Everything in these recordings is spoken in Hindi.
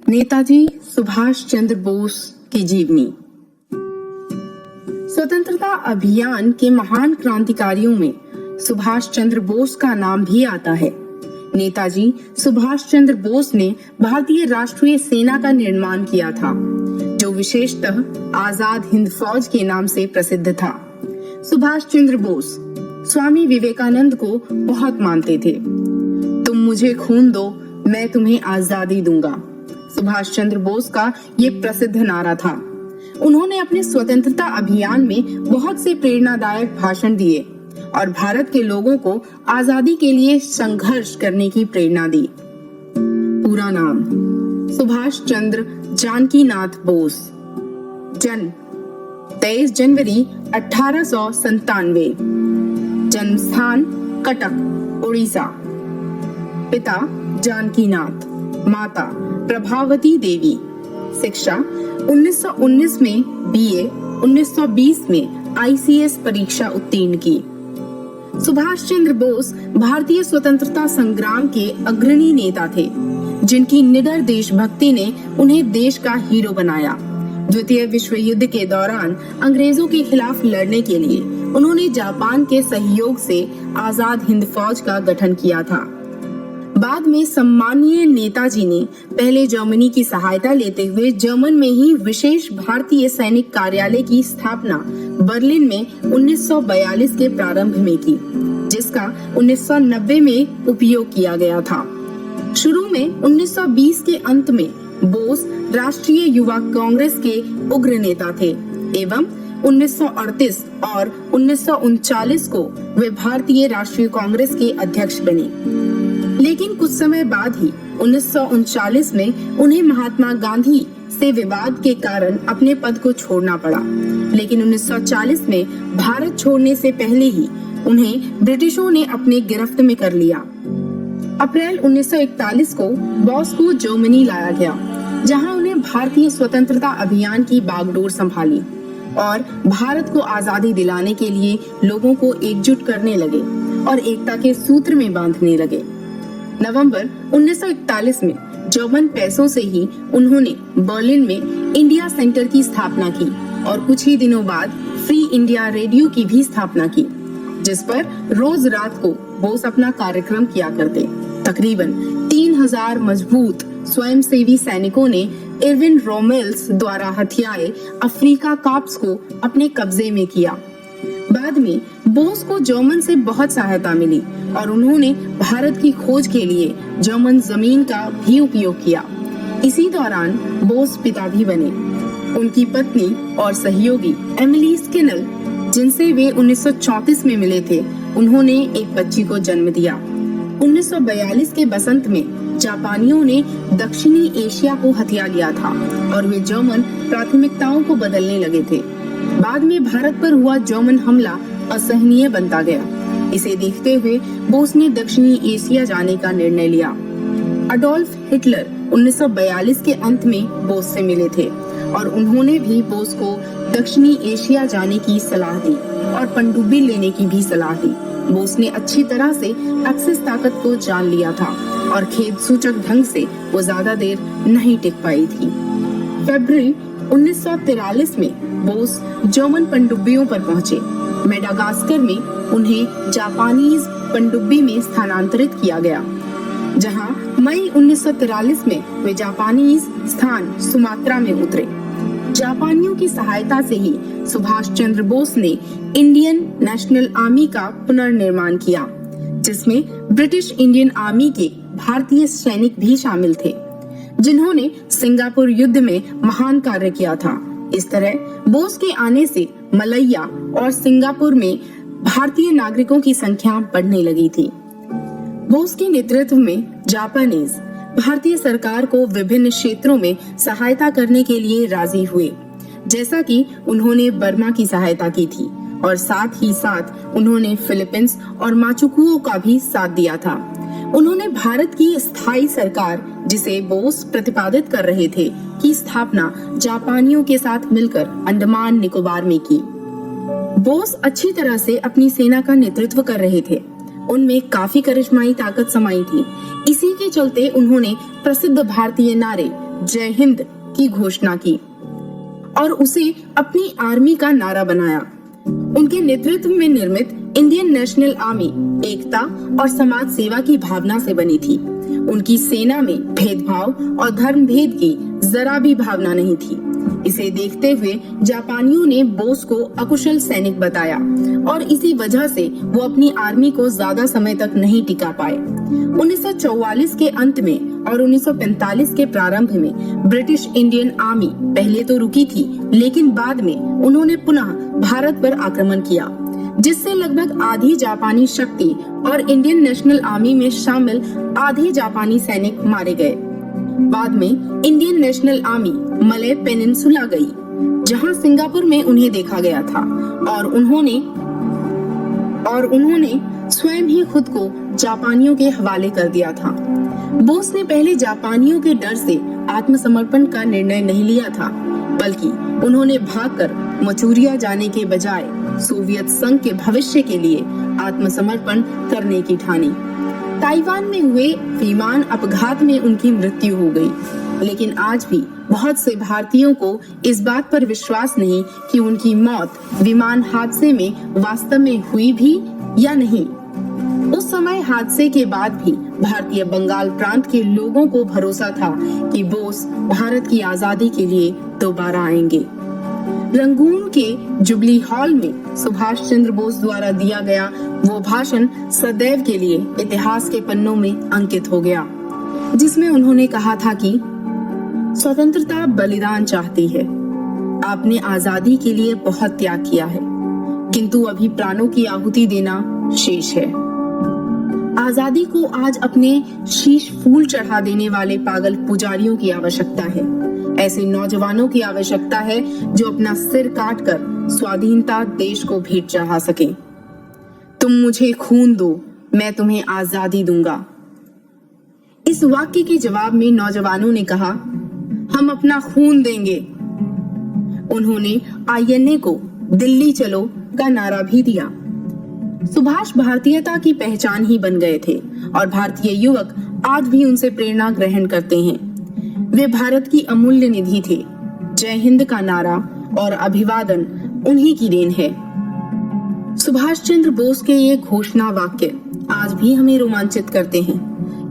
नेताजी सुभाष चंद्र बोस की जीवनी। स्वतंत्रता अभियान के महान क्रांतिकारियों में सुभाष चंद्र बोस का नाम भी आता है। नेताजी सुभाष चंद्र बोस ने भारतीय राष्ट्रीय सेना का निर्माण किया था, जो विशेषतः आजाद हिंद फौज के नाम से प्रसिद्ध था। सुभाष चंद्र बोस स्वामी विवेकानंद को बहुत मानते थे। तुम मुझे खून दो, मैं तुम्हें आजादी दूंगा, सुभाष चंद्र बोस का ये प्रसिद्ध नारा था। उन्होंने अपने स्वतंत्रता अभियान में बहुत से प्रेरणादायक भाषण दिए और भारत के लोगों को आजादी के लिए संघर्ष करने की प्रेरणा दी। पूरा नाम सुभाष चंद्र जानकीनाथ बोस। जन्म 23 जनवरी 1897। जन्म स्थान कटक, उड़ीसा। पिता जानकीनाथ, माता प्रभावती देवी। शिक्षा 1919 में बीए, 1920 में आईसीएस परीक्षा उत्तीर्ण की। सुभाष चंद्र बोस भारतीय स्वतंत्रता संग्राम के अग्रणी नेता थे, जिनकी निडर देशभक्ति ने उन्हें देश का हीरो बनाया। द्वितीय विश्व युद्ध के दौरान अंग्रेजों के खिलाफ लड़ने के लिए उन्होंने जापान के सहयोग से आजाद हिंद फौज का गठन किया था। बाद में सम्मानीय नेताजी ने पहले जर्मनी की सहायता लेते हुए जर्मन में ही विशेष भारतीय सैनिक कार्यालय की स्थापना बर्लिन में 1942 के प्रारंभ में की, जिसका 1990 में उपयोग किया गया था। शुरू में 1920 के अंत में बोस राष्ट्रीय युवा कांग्रेस के उग्र नेता थे एवं 1938 और 1939 को वे भारतीय राष्ट्रीय कांग्रेस के अध्यक्ष बने। लेकिन कुछ समय बाद ही 1939 में उन्हें महात्मा गांधी से विवाद के कारण अपने पद को छोड़ना पड़ा। लेकिन 1940 में भारत छोड़ने से पहले ही उन्हें ब्रिटिशों ने अपने गिरफ्त में कर लिया। अप्रैल 1941 को बोस को जर्मनी लाया गया, जहां उन्हें भारतीय स्वतंत्रता अभियान की बागडोर संभाली और भारत को आजादी दिलाने के लिए लोगों को एकजुट करने लगे और एकता के सूत्र में बांधने लगे। नवंबर 1941 में जर्मन पैसों से ही उन्होंने बर्लिन में इंडिया सेंटर की स्थापना की और कुछ ही दिनों बाद फ्री इंडिया रेडियो की भी स्थापना की, जिस पर रोज रात को बोस अपना कार्यक्रम किया करते। तकरीबन 3000 मजबूत स्वयंसेवी सैनिकों ने इरविन रोमेल्स द्वारा हथियाए अफ्रीका कॉर्प्स को अपने कब्जे में किया। बाद में बोस को जर्मन से बहुत सहायता मिली और उन्होंने भारत की खोज के लिए जर्मन जमीन का भी उपयोग किया। इसी दौरान बोस पिता भी बने। उनकी पत्नी और सहयोगी एमिली स्किनल, जिनसे वे 1934 में मिले थे, उन्होंने एक बच्ची को जन्म दिया। 1942 के बसंत में जापानियों ने दक्षिणी एशिया को हथिया लिया था और वे जर्मन प्राथमिकताओं को बदलने लगे थे। बाद में भारत पर हुआ जर्मन हमला असहनीय बनता गया। इसे देखते हुए बोस ने दक्षिणी एशिया जाने का निर्णय लिया। अडोल्फ हिटलर 1942 के अंत में बोस से मिले थे और उन्होंने भी बोस को दक्षिणी एशिया जाने की सलाह दी और पनडुब्बी लेने की भी सलाह दी। बोस ने अच्छी तरह से एक्सिस ताकत को जान लिया था और खेद सूचक ढंग से वो ज्यादा देर नहीं टिक पाई थी। फरवरी 1943 में बोस जर्मन पनडुब्बियों पर पहुंचे। मेडागास्कर में उन्हें जापानीज पनडुब्बी में स्थानांतरित किया गया, जहां मई 1943 में वे जापानीज स्थान सुमात्रा में उतरे। जापानियों की सहायता से ही सुभाष चंद्र बोस ने इंडियन नेशनल आर्मी का पुनर्निर्माण किया, जिसमें ब्रिटिश इंडियन आर्मी के भारतीय सैनिक भी शामिल थे, जिन्होंने सिंगापुर युद्ध में महान कार्य किया था। इस तरह बोस के आने से मलया और सिंगापुर में भारतीय नागरिकों की संख्या बढ़ने लगी थी। बोस के नेतृत्व में जापानीज भारतीय सरकार को विभिन्न क्षेत्रों में सहायता करने के लिए राजी हुए, जैसा कि उन्होंने बर्मा की सहायता की थी और साथ ही साथ उन्होंने फिलीपींस और माचुकुओ का भी साथ दिया था। उन्होंने भारत की स्थायी सरकार, जिसे बोस प्रतिपादित कर रहे थे, की स्थापना जापानियों के साथ मिलकर अंडमान निकोबार में की। बोस अच्छी तरह से अपनी सेना का नेतृत्व कर रहे थे। उनमें काफी करिश्माई ताकत समाई थी। इसी के चलते उन्होंने प्रसिद्ध भारतीय नारे जय हिंद की घोषणा की और उसे अपनी आर्मी का नारा बनाया। उनके नेतृत्व में निर्मित इंडियन नेशनल आर्मी एकता और समाज सेवा की भावना से बनी थी। उनकी सेना में भेदभाव और धर्म भेद की जरा भी भावना नहीं थी। इसे देखते हुए जापानियों ने बोस को अकुशल सैनिक बताया और इसी वजह से वो अपनी आर्मी को ज्यादा समय तक नहीं टिका पाए। 1944 के अंत में और 1945 के प्रारंभ में ब्रिटिश इंडियन आर्मी पहले तो रुकी थी, लेकिन बाद में उन्होंने पुनः भारत पर आक्रमण किया, जिससे लगभग आधी जापानी शक्ति और इंडियन नेशनल आर्मी में शामिल आधे जापानी सैनिक मारे गए। बाद में Indian national army Malay peninsula गई, जहां सिंगापुर में उन्हें देखा गया था और उन्होंने स्वयं ही खुद को जापानियों के हवाले कर दिया था। बोस ने पहले जापानियों के डर से आत्मसमर्पण का निर्णय नहीं लिया था, बल्कि उन्होंने भागकर मंचूरिया जाने के बजाय सोवियत संघ के भविष्य के लिए आत्मसमर्पण करने की ठानी। ताइवान में हुए विमान अपघात में उनकी मृत्यु हो गई, लेकिन आज भी बहुत से भारतीयों को इस बात पर विश्वास नहीं कि उनकी मौत विमान हादसे में वास्तव में हुई भी या नहीं। उस समय हादसे के बाद भी भारतीय बंगाल प्रांत के लोगों को भरोसा था कि बोस भारत की आजादी के लिए दोबारा आएंगे। रंगून के जुबली हॉल में सुभाष चंद्र बोस द्वारा दिया गया वो भाषण सदैव के लिए इतिहास के पन्नों में अंकित हो गया, जिसमें उन्होंने कहा था कि स्वतंत्रता बलिदान चाहती है। आपने आजादी के लिए बहुत त्याग किया है, किंतु अभी प्राणों की आहुति देना शेष है। आजादी को आज अपने शीश फूल चढ़ा देने वाले पागल पुजारियों की आवश्यकता है। ऐसे नौजवानों की आवश्यकता है जो अपना सिर काटकर स्वाधीनता देश को भेंट चढ़ा सके। तुम मुझे खून दो, मैं तुम्हें आजादी दूंगा। इस वाक्य के जवाब में नौजवानों ने कहा, हम अपना खून देंगे। उन्होंने आईएनए को दिल्ली चलो का नारा भी दिया। सुभाष भारतीयता की पहचान ही बन गए थे और भारतीय युवक आज भी उनसे प्रेरणा ग्रहण करते हैं। वे भारत की अमूल्य निधि थे। जय हिंद का नारा और अभिवादन उन्हीं की देन है। सुभाष चंद्र बोस के ये घोषणा वाक्य आज भी हमें रोमांचित करते हैं।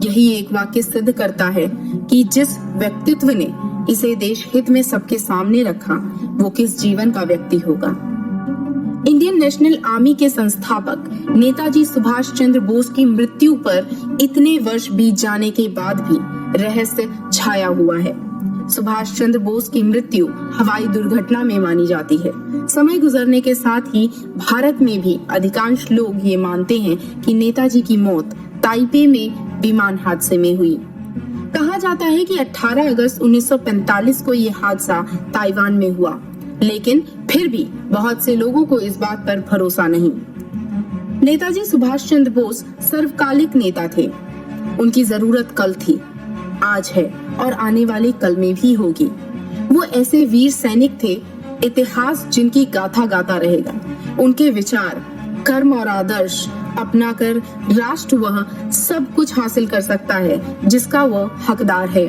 यही एक वाक्य सिद्ध करता है कि जिस व्यक्तित्व ने इसे देश हित में सबके सामने रखा, वो किस जीवन का व्यक्ति होगा। इंडियन नेशनल आर्मी के संस्थापक नेताजी सुभाष चंद्र बोस की मृत्यु पर इतने वर्ष बीत जाने के बाद भी रहस्य छाया हुआ है। सुभाष चंद्र बोस की मृत्यु हवाई दुर्घटना में मानी जाती है। समय गुजरने के साथ ही भारत में भी अधिकांश लोग ये मानते हैं कि नेताजी की मौत ताइपे में विमान हादसे में हुई। कहा जाता है कि 18 अगस्त 1945 को ये हादसा ताइवान में हुआ, लेकिन फिर भी बहुत से लोगों को इस बात पर भरोसा नहीं। नेताजी सुभाष चंद्र बोस सर्वकालिक नेता थे। उनकी जरूरत कल थी, आज है और आने वाले कल में भी होगी। वो ऐसे वीर सैनिक थे, इतिहास जिनकी गाथा गाता रहेगा। उनके विचार, कर्म और आदर्श अपना कर राष्ट्र वह सब कुछ हासिल कर सकता है जिसका वह हकदार है।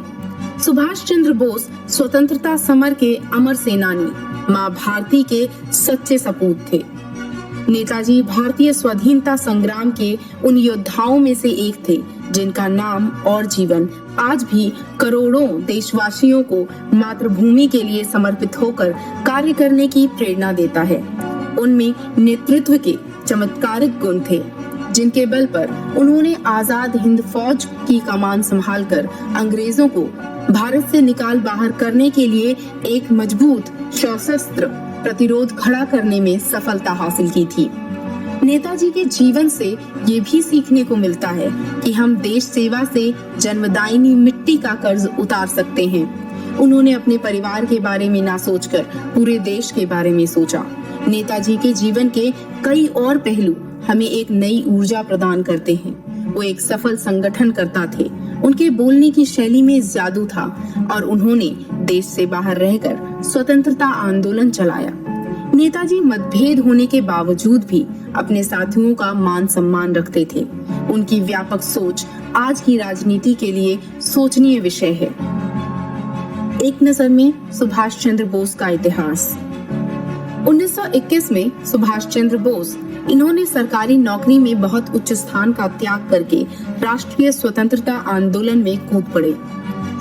सुभाष चंद्र बोस स्वतंत्रता समर के अमर सेनानी, माँ भारती के सच्चे सपूत थे। नेताजी भारतीय स्वाधीनता संग्राम के उन योद्धाओं में से एक थे जिनका नाम और जीवन आज भी करोड़ों देशवासियों को मातृभूमि के लिए समर्पित होकर कार्य करने की प्रेरणा देता है। उनमें नेतृत्व के चमत्कारिक गुण थे, जिनके बल पर उन्होंने आजाद हिंद फौज की कमान संभालकर अंग्रेजों को भारत से निकाल बाहर करने के लिए एक मजबूत सशस्त्र प्रतिरोध खड़ा करने में सफलता हासिल की थी। नेताजी के जीवन से ये भी सीखने को मिलता है कि हम देश सेवा से जन्मदायिनी मिट्टी का कर्ज उतार सकते हैं। उन्होंने अपने परिवार के बारे में ना सोचकर पूरे देश के बारे में सोचा। नेताजी के जीवन के कई और पहलू हमें एक नई ऊर्जा प्रदान करते हैं। वो एक सफल संगठनकर्ता थे। उनके बोलने की शैली में जादू था और उन्होंने देश से बाहर रहकर स्वतंत्रता आंदोलन चलाया। नेताजी मतभेद होने के बावजूद भी अपने साथियों का मान सम्मान रखते थे। उनकी व्यापक सोच आज की राजनीति के लिए सोचनीय विषय है। एक नजर में सुभाष चंद्र बोस का इतिहास। 1921 में सुभाष चंद्र बोस इन्होंने सरकारी नौकरी में बहुत उच्च स्थान का त्याग करके राष्ट्रीय स्वतंत्रता आंदोलन में कूद पड़े।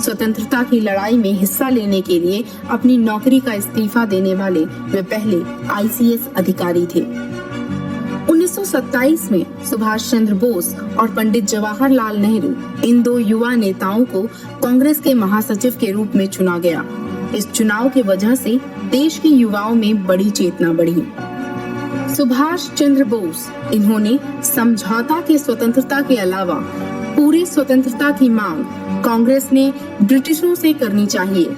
स्वतंत्रता की लड़ाई में हिस्सा लेने के लिए अपनी नौकरी का इस्तीफा देने वाले वे पहले आईसीएस अधिकारी थे। 1927 में सुभाष चंद्र बोस और पंडित जवाहरलाल नेहरू इन दो युवा नेताओं को कांग्रेस के महासचिव के रूप में चुना गया। इस चुनाव की वजह से देश के युवाओं में बड़ी चेतना बढ़ी। सुभाष चंद्र बोस इन्होंने समझौता के स्वतंत्रता के अलावा पूरी स्वतंत्रता की मांग कांग्रेस ने ब्रिटिशों से करनी चाहिए,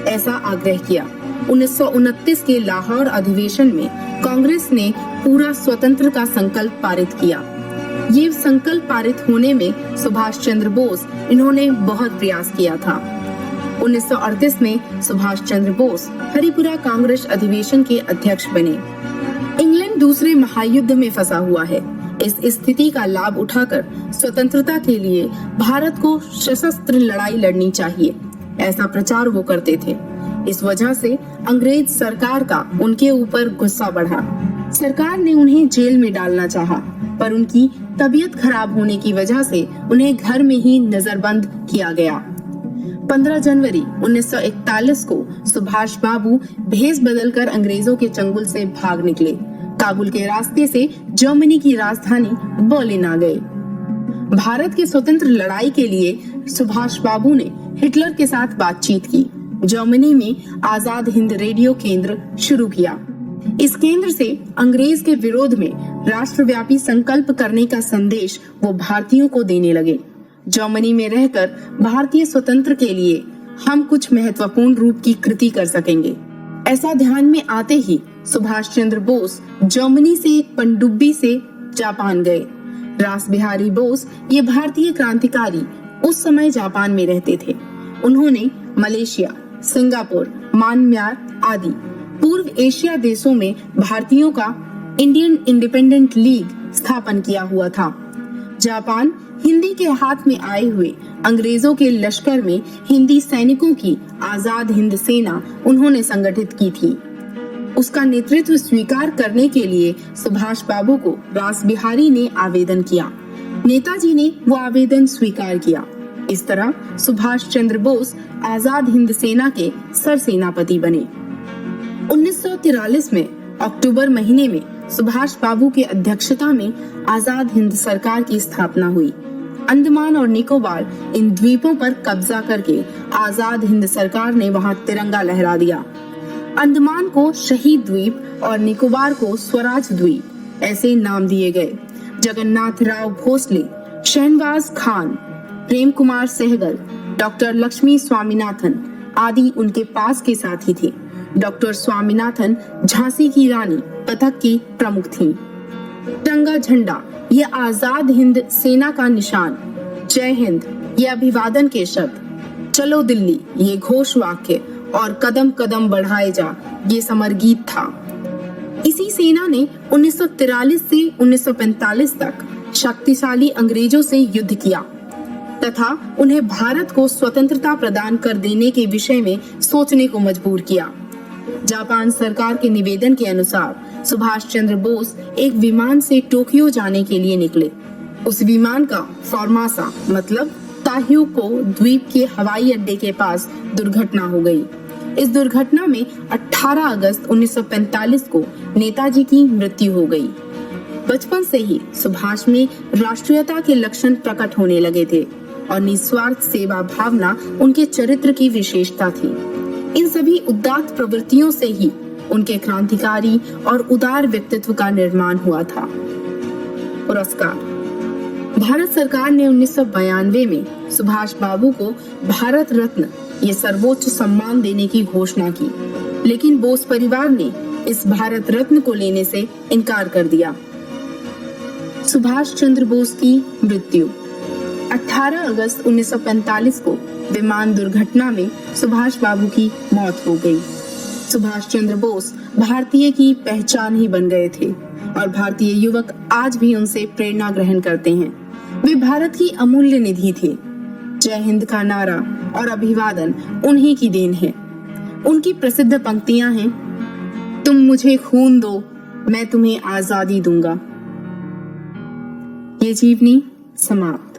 ऐसा आग्रह किया। 1929 के लाहौर अधिवेशन में कांग्रेस ने पूरा स्वतंत्र का संकल्प पारित किया। ये संकल्प पारित होने में सुभाष चंद्र बोस इन्होंने बहुत प्रयास किया था। 1938 में सुभाष चंद्र बोस हरिपुरा कांग्रेस अधिवेशन के अध्यक्ष बने। इंग्लैंड दूसरे महायुद्ध में फंसा हुआ है। इस स्थिति का लाभ उठाकर स्वतंत्रता के लिए भारत को सशस्त्र लड़ाई लड़नी चाहिए, ऐसा प्रचार वो करते थे। इस वजह से अंग्रेज सरकार का उनके ऊपर गुस्सा बढ़ा। सरकार ने उन्हें जेल में डालना चाहा, पर उनकी तबीयत खराब होने की वजह से उन्हें घर में ही नजरबंद किया गया। 15 जनवरी 1941 को सुभाष बाबू भेष बदलकर अंग्रेजों के चंगुल से भाग निकले। काबुल के रास्ते से जर्मनी की राजधानी बर्लिन आ गए। भारत के स्वतंत्र लड़ाई के लिए सुभाष बाबू ने हिटलर के साथ बातचीत की। जर्मनी में आजाद हिंद रेडियो केंद्र शुरू किया। इस केंद्र से अंग्रेज के विरोध में राष्ट्रव्यापी संकल्प करने का संदेश वो भारतीयों को देने लगे। जर्मनी में रहकर भारतीय स्वतंत्र के लिए हम कुछ महत्वपूर्ण रूप की कृति कर सकेंगे, ऐसा ध्यान में आते ही सुभाष चंद्र बोस जर्मनी से एक पनडुब्बी से जापान गए। रास बिहारी बोस ये भारतीय क्रांतिकारी उस समय जापान में रहते थे। उन्होंने मलेशिया, सिंगापुर, म्यांमार आदि पूर्व एशिया देशों में भारतीयों का इंडियन इंडिपेंडेंट लीग स्थापन किया हुआ था। जापान हिंदी के हाथ में आए हुए अंग्रेजों के लश्कर में हिंदी सैनिकों की आजाद हिंद सेना उन्होंने संगठित की थी। उसका नेतृत्व स्वीकार करने के लिए सुभाष बाबू को रास बिहारी ने आवेदन किया। नेताजी ने वो आवेदन स्वीकार किया। इस तरह सुभाष चंद्र बोस आजाद हिंद सेना के सरसेनापति बने। 1943 में अक्टूबर महीने में सुभाष बाबू की अध्यक्षता में आजाद हिंद सरकार की स्थापना हुई। अंडमान और निकोबार इन द्वीपों पर कब्जा करके आजाद हिंद सरकार ने वहां तिरंगा लहरा दिया। अंडमान को शहीद द्वीप और निकोबार को स्वराज द्वीप ऐसे नाम दिए गए। जगन्नाथ राव भोसले, शहनवाज खान, प्रेम कुमार सहगल, डॉक्टर लक्ष्मी स्वामीनाथन आदि उनके पास के साथी थे। डॉक्टर स्वामीनाथन झांसी की रानी पथक की प्रमुख थीं। तिरंगा झंडा ये आजाद हिंद सेना का निशान, जय हिंद ये अभिवादन के शब्द, चलो दिल्ली ये घोष वाक्य और कदम कदम बढ़ाए जा ये समर गीत था। इसी सेना ने 1943 से 1945 तक शक्तिशाली अंग्रेजों से युद्ध किया तथा उन्हें भारत को स्वतंत्रता प्रदान कर देने के विषय में सोचने को मजबूर किया। जापान सरकार के निवेदन के अनुसार सुभाष चंद्र बोस एक विमान से टोक्यो जाने के लिए निकले। उस विमान का फॉर्मासा मतलब ताह्युको द्वीप के हवाई अड्डे के पास दुर्घटना हो गई। इस दुर्घटना में 18 अगस्त 1945 को नेताजी की मृत्यु हो गई। बचपन से ही सुभाष में राष्ट्रीयता के लक्षण प्रकट होने लगे थे और निस्वार्थ सेवा भावना उनके चरित्र की विशेषता थी। इन सभी उदात्त प्रवृत्तियों से ही उनके क्रांतिकारी और उदार व्यक्तित्व का निर्माण हुआ था। पुरस्कार। भारत सरकार ने 1992 में सुभाष बाबू को भारत रत्न ये सर्वोच्च सम्मान देने की घोषणा की, लेकिन बोस परिवार ने इस भारत रत्न को लेने से इनकार कर दिया। सुभाष चंद्र बोस की मृत्यु। 18 अगस्त 1945 को विमान दुर्घटना में सुभाष बाबू की मौत हो गई। सुभाष चंद्र बोस भारतीय की पहचान ही बन गए थे और भारतीय युवक आज भी उनसे प्रेरणा ग्रहण करते हैं। वे भारत की अमूल्य निधि थे। जय हिंद का नारा और अभिवादन उन्हीं की देन है। उनकी प्रसिद्ध पंक्तियां हैं, तुम मुझे खून दो, मैं तुम्हें आजादी दूंगा। ये जीवनी समाप्त।